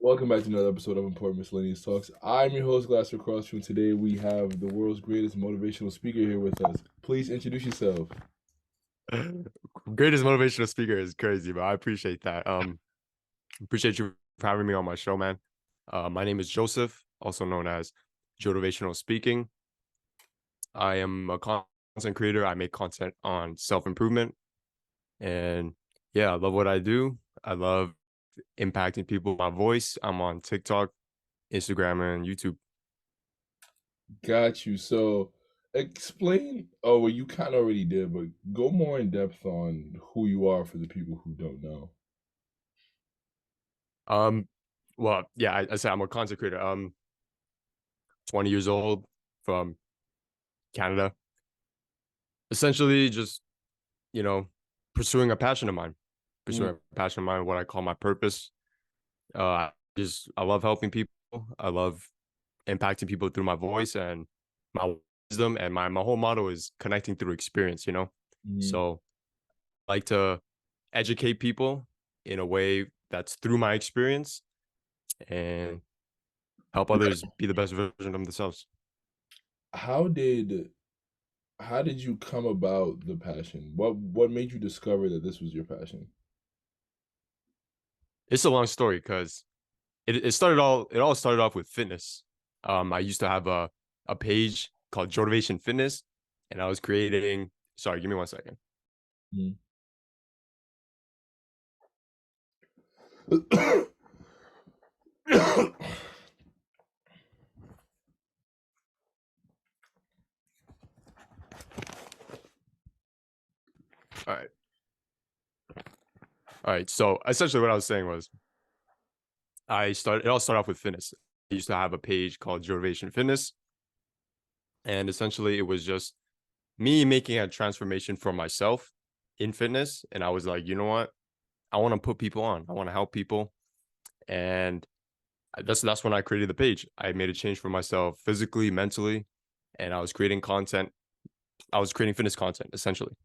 Welcome back to another episode of Important Miscellaneous Talks. I'm your host, Glasser Crossfield. Today we have the world's greatest motivational speaker here with us. Please introduce yourself. Greatest motivational speaker is crazy, but I appreciate that. Appreciate you for having me on my show, man. My name is Joseph, also known as Jotivational Speaking. I am a content creator. I make content on self-improvement. And yeah, I love what I do. I love impacting people with my voice. I'm on TikTok, Instagram, and YouTube. Got you. So explain, oh, well, you kind of already did, but go more in depth on who you are for the people who don't know. Um, well, yeah, I said I'm a content creator. 20 years old from Canada. Essentially just you know, pursuing a passion of mine, Mm, what I call my purpose. I love helping people. I love impacting people through my voice and my wisdom. And my whole motto is connecting through experience, you know? mm. So I like to educate people in a way that's through my experience and help others be the best version of themselves. How did how did you come about the passion? What made you discover that this was your passion? It's a long story because it all started off with fitness. I used to have a page called Jotivation Fitness, and I was creating. Sorry, give me 1 second. Mm. All right, all right. So essentially, what I was saying was, It all started off with fitness. I used to have a page called Jotivation Fitness, and essentially, it was just me making a transformation for myself in fitness. And I was like, you know what? I want to put people on. I want to help people, and that's when I created the page. I made a change for myself physically, mentally, and I was creating content. I was creating fitness content essentially.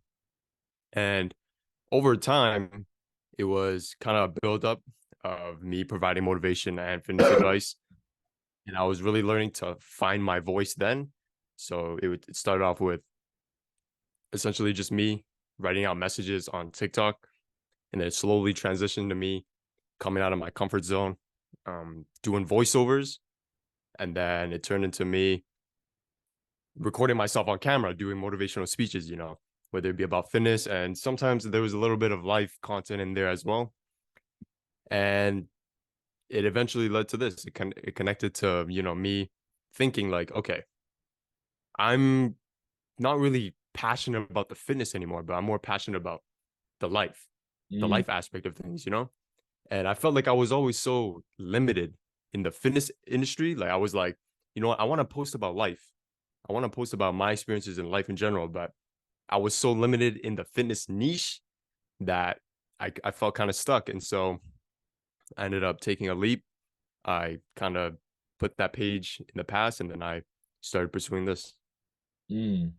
And over time, it was kind of a build up of me providing motivation and fitness advice. And I was really learning to find my voice then. So it started off with essentially just me writing out messages on TikTok, and then it slowly transitioned to me coming out of my comfort zone, doing voiceovers, and then it turned into me recording myself on camera doing motivational speeches, whether it be about fitness, and sometimes there was a little bit of life content in there as well. And it eventually led to this. It connected to, me thinking like, okay, I'm not really passionate about the fitness anymore, but I'm more passionate about the life, the Mm. life aspect of things. And I felt like I was always so limited in the fitness industry. Like I was like, you know what, I want to post about life. I want to post about my experiences in life in general, but I was so limited in the fitness niche that I felt kind of stuck. And so I ended up taking a leap. I kind of put that page in the past, and then I started pursuing this. Mm.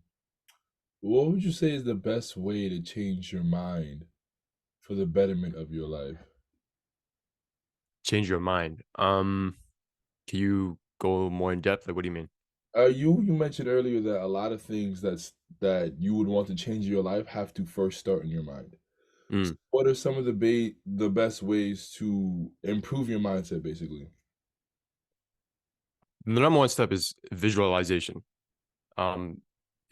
What would you say is the best way to change your mind for the betterment of your life? Change your mind. Can you go more in depth? Like, what do you mean? You mentioned earlier that a lot of things that you would want to change in your life have to first start in your mind. So Mm. what are some of the best ways to improve your mindset, basically? The number one step is visualization. Um,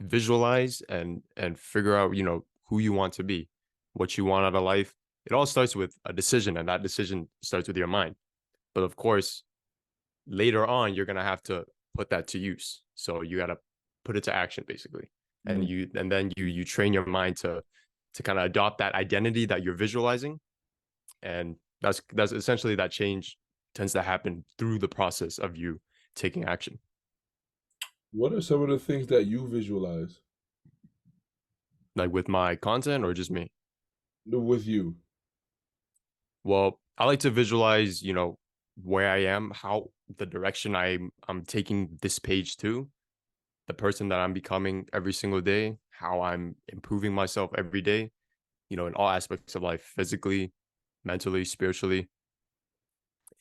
Visualize and figure out, who you want to be, what you want out of life. It all starts with a decision, and that decision starts with your mind. But of course, later on, you're gonna have to put that to use. So you gotta put it to action, basically. Mm. And then you train your mind to kind of adopt that identity that you're visualizing. And that's essentially that change tends to happen through the process of you taking action. What are some of the things that you visualize Like with my content or just me? with you? Well, I like to visualize, where I am, how the direction I'm taking this page to, the person that I'm becoming every single day, how I'm improving myself every day, in all aspects of life, physically, mentally, spiritually.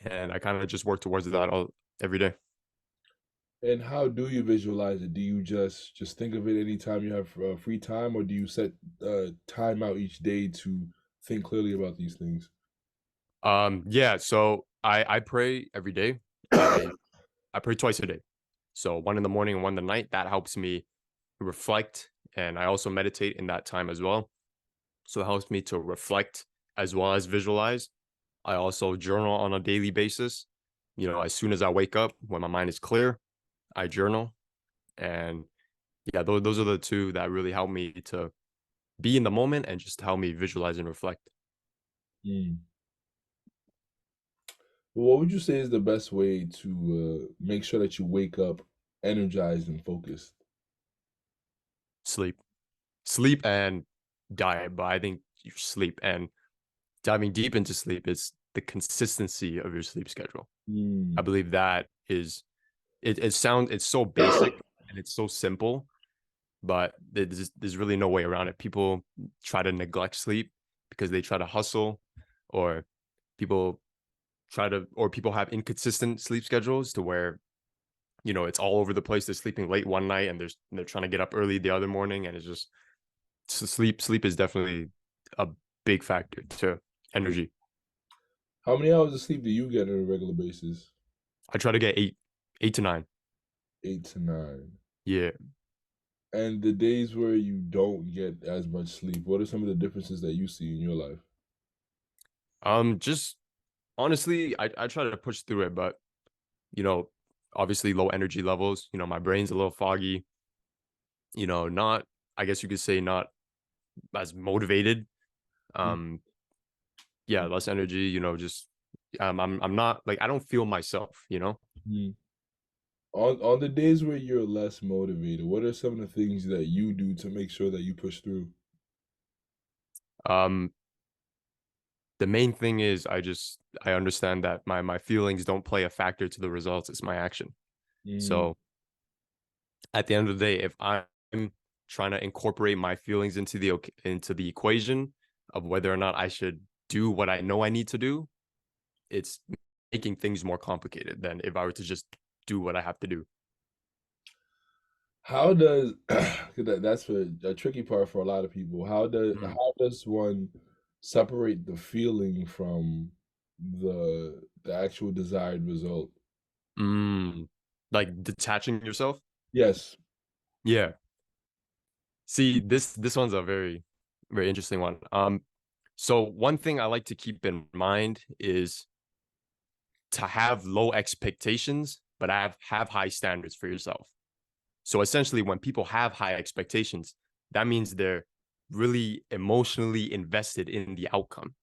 and I kind of just work towards that all every day. And how do you visualize it? Do you just think of it anytime you have free time, or do you set time out each day to think clearly about these things? Yeah, so I pray every day. I pray twice a day. So one in the morning and one in the night. That helps me reflect, and I also meditate in that time as well. So it helps me to reflect as well as visualize. I also journal on a daily basis. You know, as soon as I wake up, when my mind is clear, I journal. And yeah, those are the two that really help me to be in the moment and just help me visualize and reflect. Mm. Well, what would you say is the best way to make sure that you wake up energized and focused? Sleep, sleep and diet. But I think your sleep and diving deep into sleep is the consistency of your sleep schedule. I Mm. believe that is it sounds it's so basic and it's so simple, but there's really no way around it. People try to neglect sleep because they try to hustle, or people people have inconsistent sleep schedules to where, you know, it's all over the place. They're sleeping late one night and they're trying to get up early the other morning, and it's just sleep is definitely a big factor to energy. How many hours of sleep do you get on a regular basis? I try to get 8 to 9. 8 to 9. Yeah. And the days where you don't get as much sleep, what are some of the differences that you see in your life? Just honestly, I try to push through it, but you know, obviously low energy levels. You know, my brain's a little foggy. You know, not, I guess you could say, not as motivated. Um, yeah, less energy. You know, just I'm not like, I don't feel myself. You know, Mhm. On the days where you're less motivated, what are some of the things that you do to make sure that you push through? um, the main thing is I understand that my feelings don't play a factor to the results. It's my action. Mm, So at the end of the day, if I'm trying to incorporate my feelings into the equation of whether or not I should do what I know I need to do, it's making things more complicated than if I were to just do what I have to do. how does 'cause that's a tricky part for a lot of people. Mm. How does one separate the feeling from the actual desired result? Mm. Like detaching yourself. Yes. Yeah. See, this one's a very interesting one. So one thing I like to keep in mind is to have low expectations, but have high standards for yourself. So essentially, when people have high expectations, that means they're really emotionally invested in the outcome.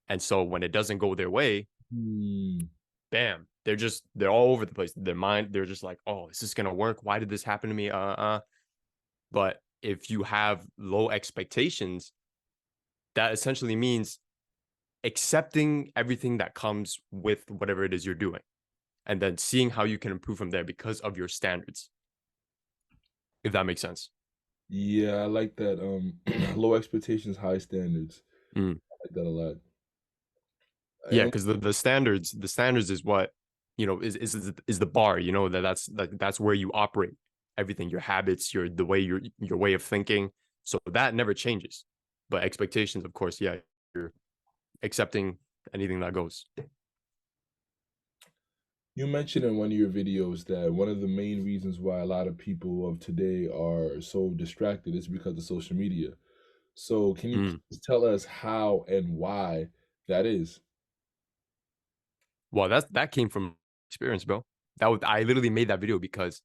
And so when it doesn't go their way, Hmm. bam, they're all over the place. Their mind, they're just like, oh, is this gonna work? Why did this happen to me? But if you have low expectations, that essentially means accepting everything that comes with whatever it is you're doing, and then seeing how you can improve from there because of your standards, if that makes sense. Yeah, I like that. Low expectations, high standards. Mm. I like that a lot. Yeah, And because the standards is what, you know, is the bar. You know, that's where you operate everything, your habits, your way of thinking. So that never changes. But expectations, of course, yeah, you're accepting anything that goes. you mentioned in one of your videos that one of the main reasons why a lot of people of today are so distracted is because of social media. So, can you Mm. please tell us how and why that is? Well, that came from experience, bro. I literally made that video because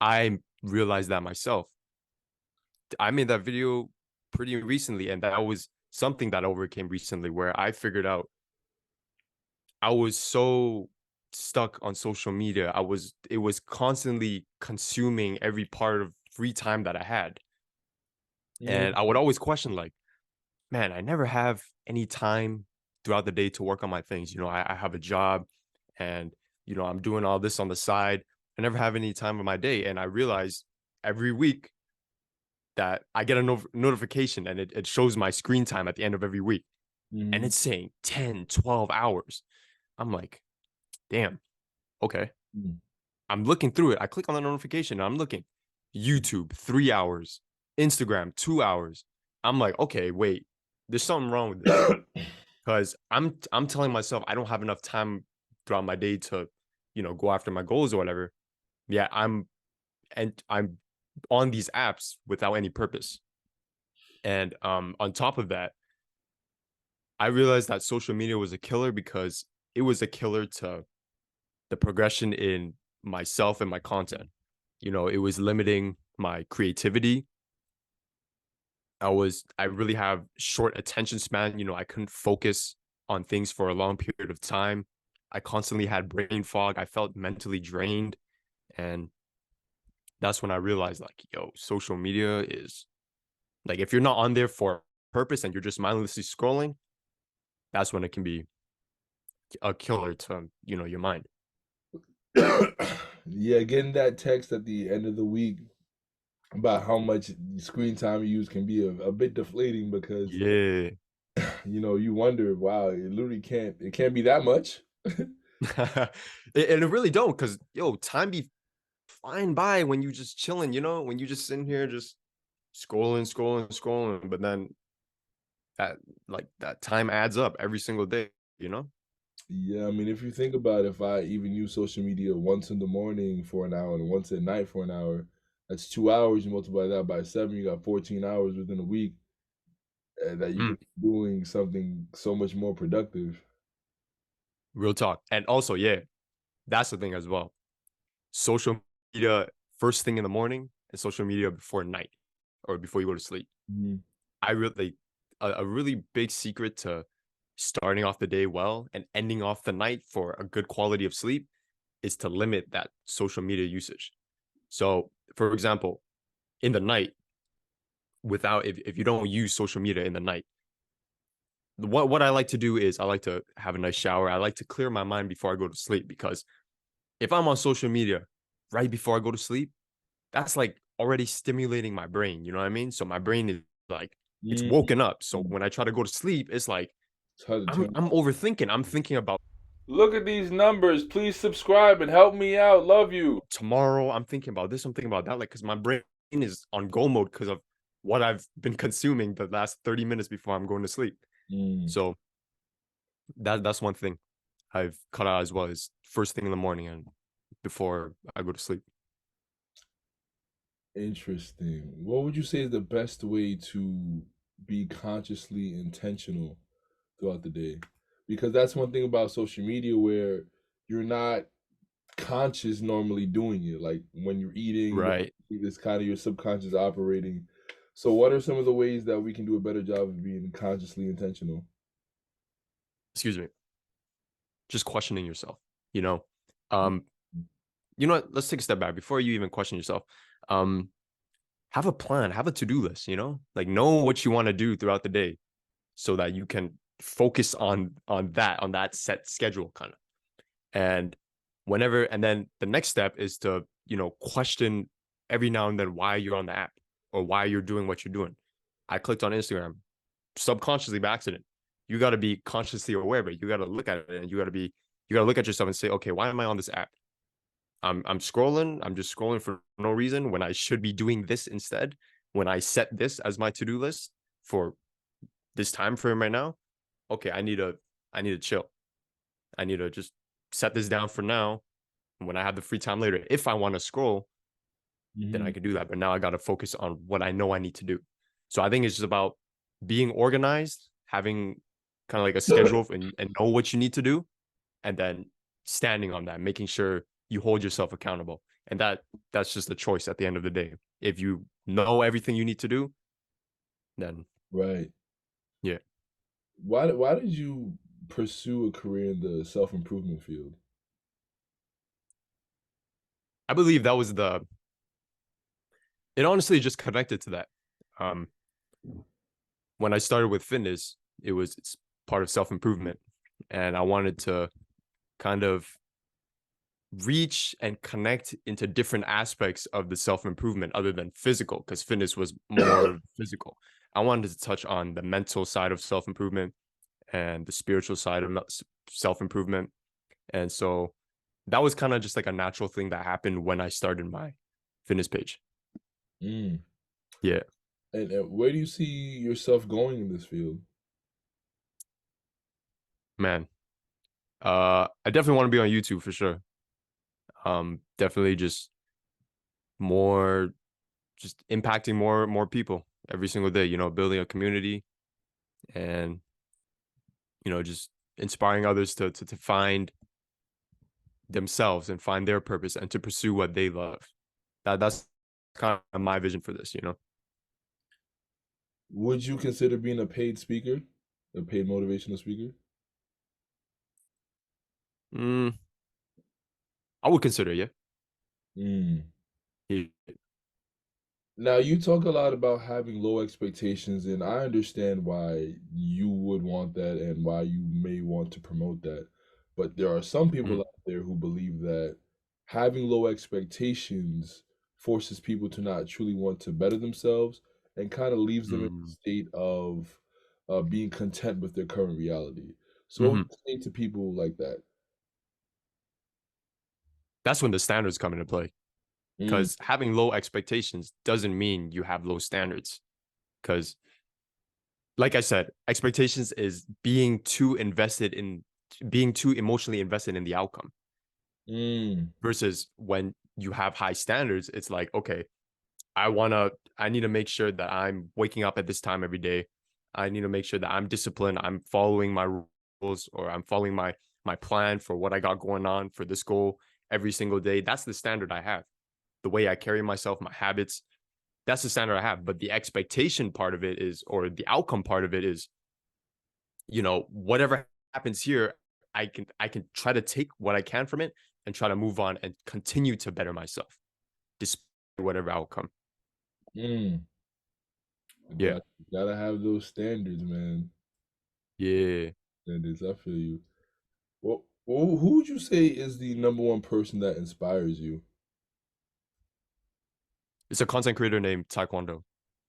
I realized that myself. I made that video pretty recently, and that was something that I overcame recently, where I figured out I was so stuck on social media. It was constantly consuming every part of free time that I had. And I would always question, like, man, I never have any time throughout the day to work on my things. You know, I have a job, and you know, I'm doing all this on the side. I never have any time of my day. And I realize every week that I get a notification, and it shows my screen time at the end of every week. And Mm-hmm. it's saying 10, 12 hours. I'm like, damn, okay. Mm. I'm looking through it. I click on the notification and I'm looking. YouTube, 3 hours. Instagram, 2 hours. I'm like, okay, wait, there's something wrong with this. Because I'm telling myself I don't have enough time throughout my day to, go after my goals or whatever. Yeah, I'm on these apps without any purpose. And on top of that, I realized that social media was a killer because it was a killer to the progression in myself and my content. It was limiting my creativity. I really have short attention span. I couldn't focus on things for a long period of time. I constantly had brain fog. I felt mentally drained. And that's when I realized, like, yo, social media is like, if you're not on there for purpose and you're just mindlessly scrolling, that's when it can be a killer to, your mind. Yeah, getting that text at the end of the week about how much screen time you use can be a bit deflating because Yeah. you wonder, wow, it can't be that much. And it really don't, because yo, time be flying by when you just chilling, when you just sitting here just scrolling, scrolling, scrolling. But then that that time adds up every single day, you know? Yeah, I mean, if you think about it, if I even use social media once in the morning for an hour and once at night for an hour, that's 2 hours. You multiply that by seven, you got 14 hours within a week that you Mm, could be doing something so much more productive. real talk. And also, yeah, that's the thing as well. Social media first thing in the morning and social media before night or before you go to sleep. Mhm. I really a really big secret to starting off the day well and ending off the night for a good quality of sleep is to limit that social media usage. So, for example, in the night, if you don't use social media in the night, what I like to do is I like to have a nice shower. I like to clear my mind before I go to sleep, because if I'm on social media right before I go to sleep, that's like already stimulating my brain. You know what I mean? So my brain is like, it's Mm. woken up. So when I try to go to sleep, it's like It's hard to I'm turn I'm off. overthinking. I'm thinking about Look at these numbers. Please subscribe and help me out. Love you. tomorrow. I'm thinking about this. I'm thinking about that. Like, because my brain is on go mode because of what I've been consuming the last 30 minutes before I'm going to sleep. Mm. So that's one thing I've cut out as well, is first thing in the morning and before I go to sleep. Interesting. What would you say is the best way to be consciously intentional throughout the day? Because that's one thing about social media where you're not conscious normally doing it. Like when you're eating, Right. it's kind of your subconscious operating. So, what are some of the ways that we can do a better job of being consciously intentional? Excuse me. Just questioning yourself. You know, um, you know what? Let's take a step back before you even question yourself. Um, have a plan, have a to-do list. Like, know what you want to do throughout the day, so that you can focus on that set schedule, kind of. And then the next step is to, question every now and then why you're on the app or why you're doing what you're doing. I clicked on Instagram subconsciously by accident. You got to be consciously aware, but you got to look at it, and you got to look at yourself and say, okay, why am I on this app? I'm scrolling. I'm just scrolling for no reason when I should be doing this instead. When I set this as my to-do list for this time frame right now, okay, I need to chill. I need to just set this down for now. When I have the free time later, if I want to scroll, then I Hmm. can do that. But now I got to focus on what I know I need to do. So I think it's just about being organized, having kind of like a schedule, and know what you need to do, and then standing on that, making sure you hold yourself accountable. And that's just a choice at the end of the day. If you know everything you need to do, then Right. yeah. Why did you pursue a career in the self improvement field? I believe that was the it honestly just connected to that. Um, when I started with fitness, it's part of self-improvement. And I wanted to kind of reach and connect into different aspects of the self-improvement other than physical, because fitness was more physical. I wanted to touch on the mental side of self-improvement and the spiritual side of self-improvement. And so that was kind of just like a natural thing that happened when I started my fitness page. Mm. Yeah, And where do you see yourself going in this field? man. I definitely want to be on YouTube for sure. Definitely just more, just impacting more people every single day. You know, building a community and just inspiring others to find themselves and find their purpose and to pursue what they love. That's kind of my vision for this. Would you consider being a paid speaker, a paid motivational speaker? Mm, I would consider, yeah. Mm. Yeah. Now, you talk a lot about having low expectations, and I understand why you would want that and why you may want to promote that. But there are some people Mm, out there who believe that having low expectations forces people to not truly want to better themselves and kind of leaves them in a mm, state of being content with their current reality. So, what would mhm. you say to people like that? That's when the standards come into play. Mm, Because having low expectations doesn't mean you have low standards. Because, like I said, expectations is being too emotionally invested in the outcome. mm, Versus when you have high standards, it's like, okay, I need to make sure that I'm waking up at this time every day. I need to make sure that I'm disciplined. I'm following my rules, or I'm following my plan for what I got going on for this goal every single day. That's the standard I have. The way I carry myself, my habits, that's the standard I have. But the expectation part of it is, or the outcome part of it is, whatever happens here, I can try to take what I can from it and try to move on and continue to better myself despite whatever outcome. mm. Yeah. Gotta have those standards, man. Yeah. Standards, I feel you. Well, who would you say is the number one person that inspires you? It's a content creator named Taekwondo.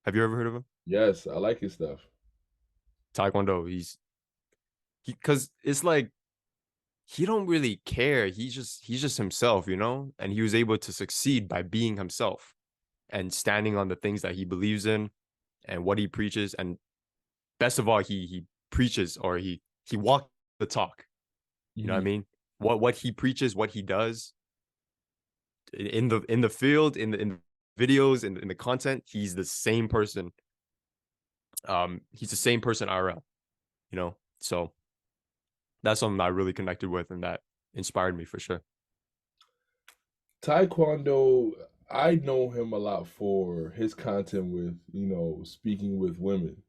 Have you ever heard of him? Yes, I like his stuff. Taekwondo. Because it's like he don't really care. He's just himself, and he was able to succeed by being himself and standing on the things that he believes in and what he preaches. And best of all, he preaches, or he walks the talk. You know what I Mhm. mean? What he preaches, what he does in the field, in videos, in the content, he's the same person. He's the same person IRL, So that's something I really connected with and that inspired me for sure. Taekwondo, I know him a lot for his content with, speaking with women.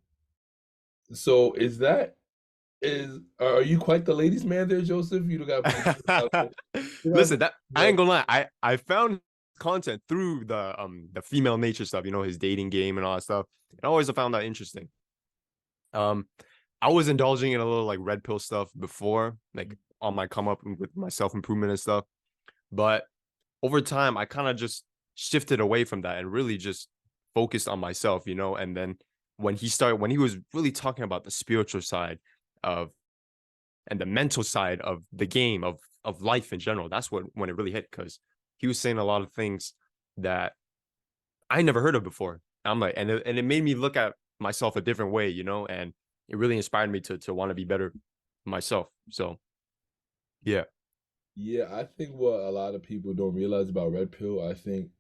So are you quite the ladies' man there, Joseph? You don't got to put your out there. You don't have to Listen, that put I your ain't gonna lie. I found content through the female nature stuff, his dating game and all that stuff. And I always found that interesting. Um, I was indulging in a little like red pill stuff before, like on my come up with my self improvement and stuff. But over time, I kind of just shifted away from that and really just focused on myself, And then when he was really talking about the spiritual side of and the mental side of the game of life in general, that's when it really hit, because he was saying a lot of things that I never heard of before. I'm like, and it made me look at myself a different way, and it really inspired me to want to be better myself. So yeah. Yeah, I think what a lot of people don't realize about Red Pill, I think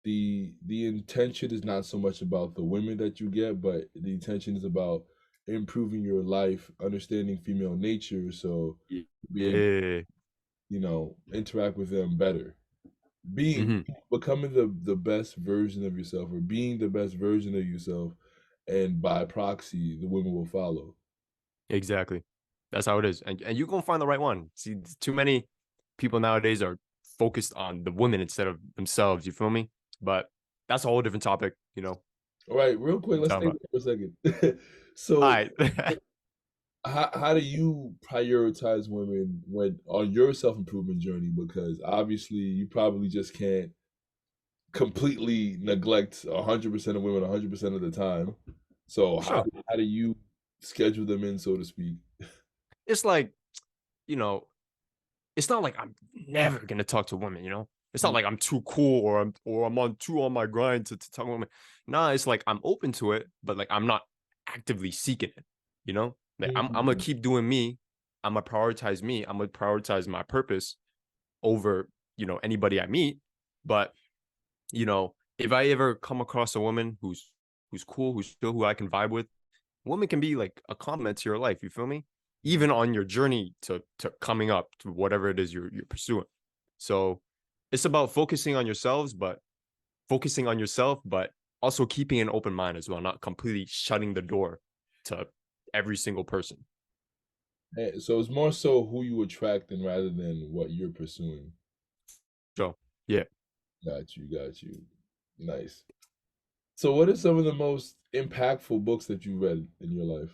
the intention is not so much about the women that you get, but the intention is about improving your life, understanding female nature, so be able, Yeah. interact with them better. Being Hmm. becoming the best version of yourself or being the best version of yourself, and by proxy, the women will follow. Exactly. That's how it is. And you're gonna find the right one. See, too many people nowadays are focused on the women instead of themselves, you feel me? But that's a whole different topic, All right, real quick, we let's talk stay about. there for a second. All So right. how do you prioritize women when on your self improvement journey? Because obviously you probably just can't completely neglect 100% of women 100% of the time. So For sure. how do you schedule them in, so to speak? It's like, you know, it's not like I'm never gonna talk to women, you know? It's not like I'm too cool or I'm on too on my grind to talk to women. Nah, it's like I'm open to it, but like I'm not actively seeking it, you know? Like I'm gonna Mm. keep doing me. I'm gonna prioritize me. I'm gonna prioritize my purpose over, anybody I meet. But, if I ever come across a woman who's cool, who's chill, who I can vibe with, woman can be like a comment to your life. You feel me? Even on your journey to coming up to whatever it is you're pursuing. So it's about focusing on yourself, but also keeping an open mind as well, not completely shutting the door to every single person. So it's more so who you attracting rather than what you're pursuing. So yeah. Got you, got you. Nice. So what are some of the most impactful books that you read in your life?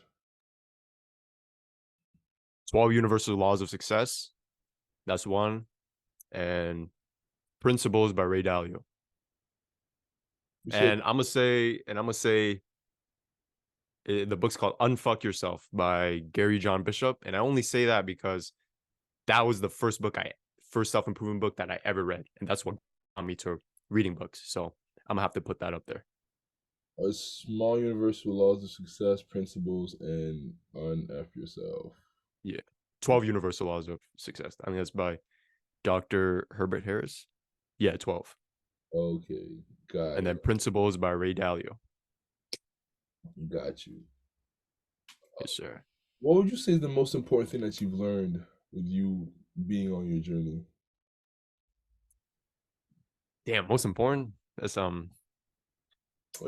12 Universal Laws of Success. That's one. And Principles by Ray Dalio. You said, And I'm gonna say the book's called Unfuck Yourself by Gary John Bishop. And I only say that because that was the first self-improvement book that I ever read. And that's what got me to reading books. So I'm gonna have to put that up there. A Small Universal Laws of Success, Principles, and Unf Yourself. Yeah. 12 Universal Laws of Success. I mean, that's by Dr. Herbert Harris. Yeah, 12. Okay, got And it. then Principles by Ray Dalio. Got you. Yes, sir. What would you say is the most important thing that you've learned with you being on your journey? Damn, most important. That's Or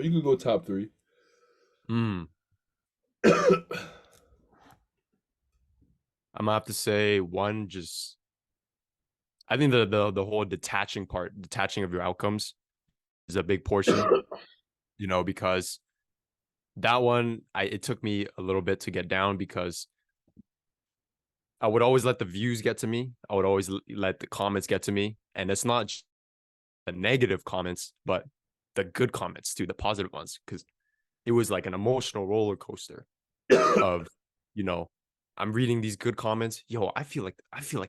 you could go top three. mm, I'm gonna have to say one, just I think the whole detaching of your outcomes is a big portion, because that one it took me a little bit to get down because I would always let the views get to me. I would always let the comments get to me. And it's not just the negative comments, but the good comments too, the positive ones. Cause it was like an emotional roller coaster of, you know, I'm reading these good comments. Yo, I feel like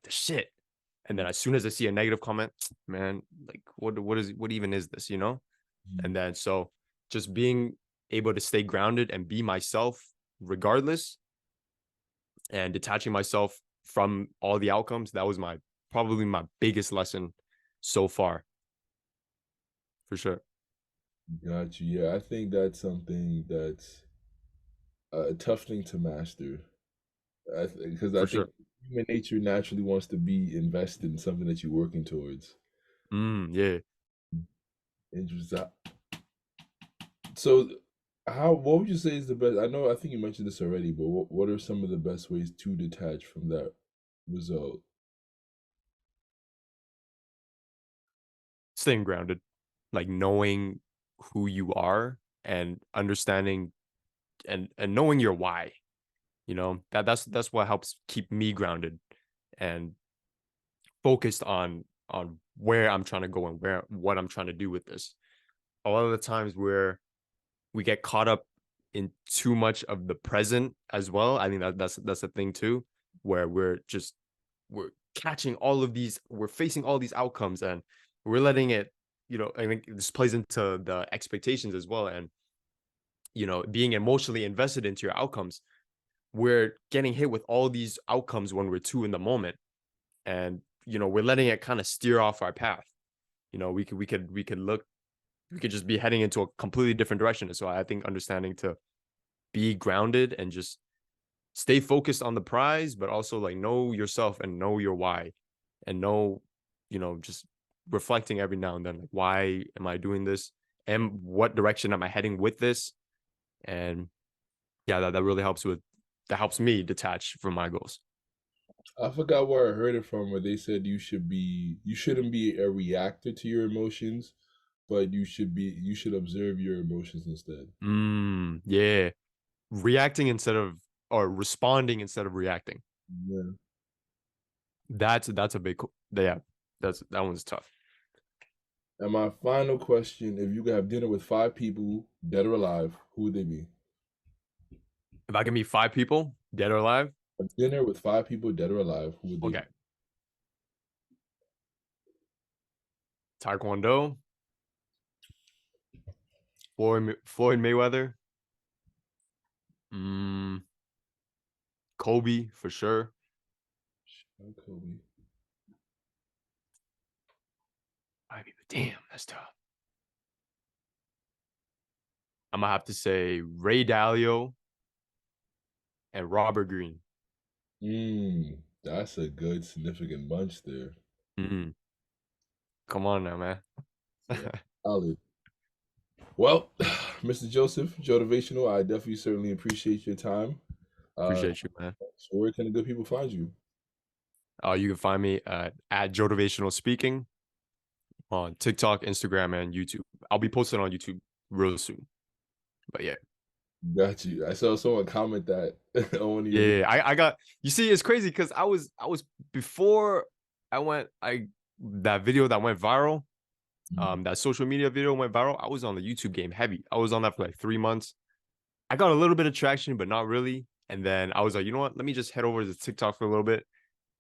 the shit. And then as soon as I see a negative comment, man, like what even is this, you know? And then so just being able to stay grounded and be myself regardless and detaching myself from all the outcomes, that was probably my biggest lesson so far, for sure. Got you. Yeah, I think that's something that's a tough thing to master. Because I For think sure. human nature naturally wants to be invested in something that you're working towards. Yeah. Interesting. So, what would you say is the best? I think you mentioned this already, but what are some of the best ways to detach from that result? Staying grounded, like knowing who you are and understanding and knowing your why. That's what helps keep me grounded and focused on where I'm trying to go and what I'm trying to do with this. A lot of the times where we get caught up in too much of the present as well. I think that's a thing too, where we're catching all of these, we're facing all these outcomes and we're letting it, I think this plays into the expectations as well. And, being emotionally invested into your outcomes, we're getting hit with all these outcomes when we're too in the moment. And, we're letting it kind of steer off our path. We could just be heading into a completely different direction. And so I think understanding to be grounded and just stay focused on the prize, but also like know yourself and know your why and know, just reflecting every now and then, like, why am I doing this? And what direction am I heading with this? And yeah, that helps me detach from my goals. I forgot where I heard it from, where they said you shouldn't be a reactor to your emotions, but you should observe your emotions instead. Yeah. Reacting instead of, or responding instead of reacting. Yeah. That's a yeah, that one's tough. And my final question: if you could have dinner with five people, dead or alive, who would they be? If I can meet five people, dead or alive, A dinner with five people, dead or alive, who would they okay. be? Taekwondo, Floyd Mayweather, mm, Kobe for sure. Kobe. Damn, that's tough. I'm gonna have to say Ray Dalio and Robert Greene. That's a good significant bunch there. Mm-hmm. Come on now, man. Yeah, solid. Well, Mr. Joseph, Jotivational, I definitely certainly appreciate your time. Uh, Appreciate you, man. so where can the good people find you? You can find me at Jotivational Speaking on TikTok, Instagram, and YouTube. I'll be posting on YouTube real soon. But yeah, Got you. I saw someone comment that on one of your videos. yeah. I got. You see, it's crazy because I was before I that video that went viral. That social media video went viral. I was on the YouTube game heavy. I was on that for like 3 months. I got a little bit of traction, but not really. And then I was like, you know what? Let me just head over to TikTok for a little bit.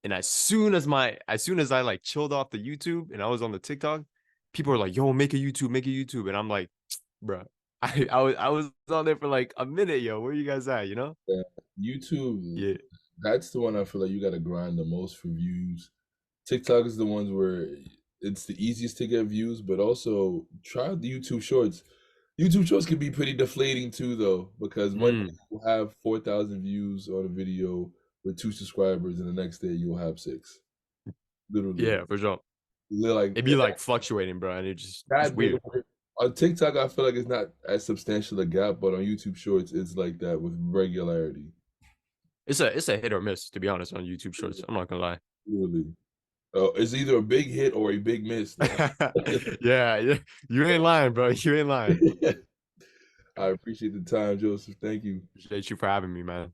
And as soon as I like chilled off the YouTube and I was on the TikTok, people were like, yo, make a YouTube. And I'm like, bro, I was on there for like a minute, yo. Where you guys at? You know? Yeah, YouTube, Yeah. that's the one I feel like you got to grind the most for views. TikTok is the ones where it's the easiest to get views, but also try the YouTube Shorts. YouTube Shorts can be pretty deflating too, though, because one day Mm, you'll have 4,000 views on a video with 2 subscribers, and the next day you'll have six. Literally, yeah, for sure. like It'd be like fluctuating, bro, and it's that big. weird. On TikTok, I feel like it's not as substantial a gap, but on YouTube Shorts, it's like that with regularity. It's a hit or miss, to be honest, on YouTube Shorts. I'm not gonna lie. Literally, it's either a big hit or a big miss, though. Yeah, yeah. You ain't lying, bro. You ain't lying. I appreciate the time, Joseph. Thank you. Appreciate you for having me, man.